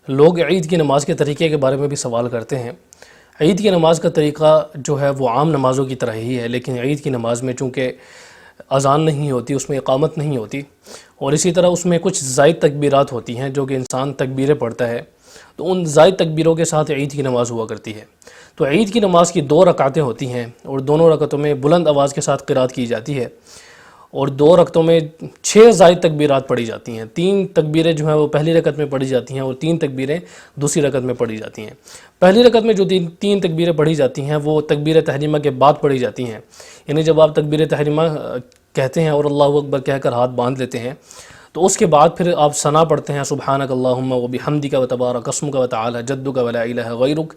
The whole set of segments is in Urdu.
لوگ عید کی نماز کے طریقے کے بارے میں بھی سوال کرتے ہیں۔ عید کی نماز کا طریقہ جو ہے وہ عام نمازوں کی طرح ہی ہے، لیکن عید کی نماز میں چونکہ اذان نہیں ہوتی، اس میں اقامت نہیں ہوتی، اور اسی طرح اس میں کچھ زائد تکبیرات ہوتی ہیں جو کہ انسان تکبیریں پڑھتا ہے، تو ان زائد تکبیروں کے ساتھ عید کی نماز ہوا کرتی ہے۔ تو عید کی نماز کی 2 رکعتیں ہوتی ہیں، اور دونوں رکعتوں میں بلند آواز کے ساتھ قرات کی جاتی ہے، اور 2 رکعتوں میں 6 زائد تکبیرات پڑھی جاتی ہیں۔ 3 تکبیریں جو ہیں وہ پہلی رکعت میں پڑھی جاتی ہیں، اور 3 تکبیریں دوسری رکعت میں پڑھی جاتی ہیں۔ پہلی رکعت میں جو 3 تکبیریں پڑھی جاتی ہیں وہ تکبیر تحریمہ کے بعد پڑھی جاتی ہیں، یعنی جب آپ تکبیر تحریمہ کہتے ہیں اور اللہ اکبر کہہ کر ہاتھ باندھ لیتے ہیں، تو اس کے بعد پھر آپ ثنا پڑھتے ہیں، سبحانک اللہم و بحمدک و تبارک اسمک و تعالی جدک و لا الہ غیرک۔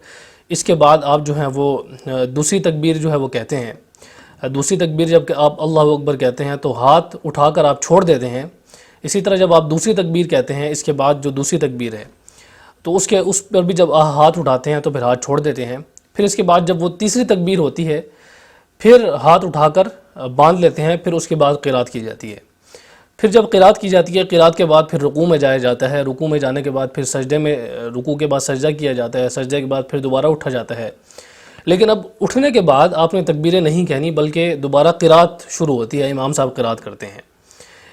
اس کے بعد آپ جو ہیں وہ دوسری تکبیر جو ہے وہ کہتے ہیں۔ دوسری تکبیر جب کہ آپ اللہ اکبر کہتے ہیں تو ہاتھ اٹھا کر آپ چھوڑ دیتے ہیں۔ اسی طرح جب آپ دوسری تکبیر کہتے ہیں، اس کے بعد جو دوسری تکبیر ہے تو اس پر بھی جب ہاتھ اٹھاتے ہیں تو پھر ہاتھ چھوڑ دیتے ہیں۔ پھر اس کے بعد جب وہ تیسری تکبیر ہوتی ہے پھر ہاتھ اٹھا کر باندھ لیتے ہیں، پھر اس کے بعد قرات کی جاتی ہے۔ پھر جب قرات کی جاتی ہے، قرات کے بعد پھر رکوع میں جایا جاتا ہے، رکوع میں جانے کے بعد پھر سجدے میں، رکوع کے بعد سجدہ کیا جاتا ہے، سجدے کے بعد پھر دوبارہ اٹھا جاتا ہے۔ لیکن اب اٹھنے کے بعد آپ نے تکبیریں نہیں کہنی، بلکہ دوبارہ قرات شروع ہوتی ہے، امام صاحب قرات کرتے ہیں۔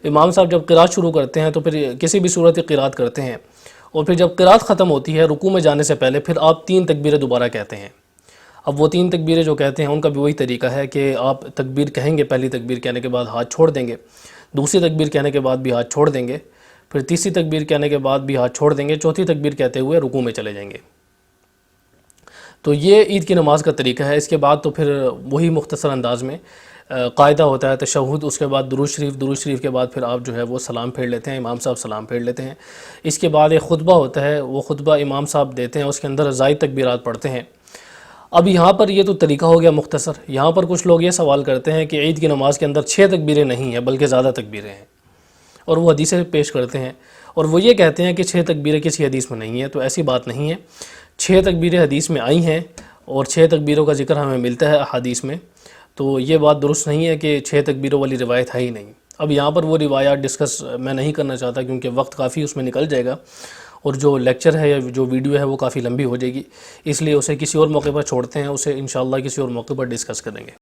امام صاحب جب قرات شروع کرتے ہیں تو پھر کسی بھی صورت قرات کرتے ہیں، اور پھر جب قرات ختم ہوتی ہے رکوع میں جانے سے پہلے پھر آپ 3 تکبیریں دوبارہ کہتے ہیں۔ اب وہ 3 تکبیریں جو کہتے ہیں ان کا بھی وہی طریقہ ہے کہ آپ تکبیر کہیں گے، پہلی تکبیر کہنے کے بعد ہاتھ چھوڑ دیں گے، دوسری تکبیر کہنے کے بعد بھی ہاتھ چھوڑ دیں گے، پھر تیسری تکبیر کہنے کے بعد بھی ہاتھ چھوڑ دیں گے، چوتھی تکبیر کہتے ہوئے رکوع میں چلے جائیں گے۔ تو یہ عید کی نماز کا طریقہ ہے۔ اس کے بعد تو پھر وہی مختصر انداز میں قاعدہ ہوتا ہے تشہد، اس کے بعد درود شریف کے بعد پھر آپ جو ہے وہ سلام پھیر لیتے ہیں، امام صاحب سلام پھیر لیتے ہیں۔ اس کے بعد ایک خطبہ ہوتا ہے، وہ خطبہ امام صاحب دیتے ہیں، اس کے اندر زائد تکبیرات پڑھتے ہیں۔ اب یہاں پر یہ تو طریقہ ہو گیا مختصر۔ یہاں پر کچھ لوگ یہ سوال کرتے ہیں کہ عید کی نماز کے اندر 6 تکبیریں نہیں ہیں بلکہ زیادہ تکبیریں ہیں، اور وہ حدیثیں پیش کرتے ہیں، اور وہ یہ کہتے ہیں کہ 6 تکبیریں کسی حدیث میں نہیں ہیں۔ تو ایسی بات نہیں ہے، 6 تکبیریں حدیث میں آئی ہیں، اور 6 تکبیروں کا ذکر ہمیں ملتا ہے احادیث میں۔ تو یہ بات درست نہیں ہے کہ 6 تکبیروں والی روایت ہے ہی نہیں۔ اب یہاں پر وہ روایات ڈسکس میں نہیں کرنا چاہتا، کیونکہ وقت کافی اس میں نکل جائے گا، اور جو لیکچر ہے یا جو ویڈیو ہے وہ کافی لمبی ہو جائے گی، اس لیے اسے کسی اور موقع پر چھوڑتے ہیں، اسے انشاءاللہ کسی اور موقع پر ڈسکس کریں گے۔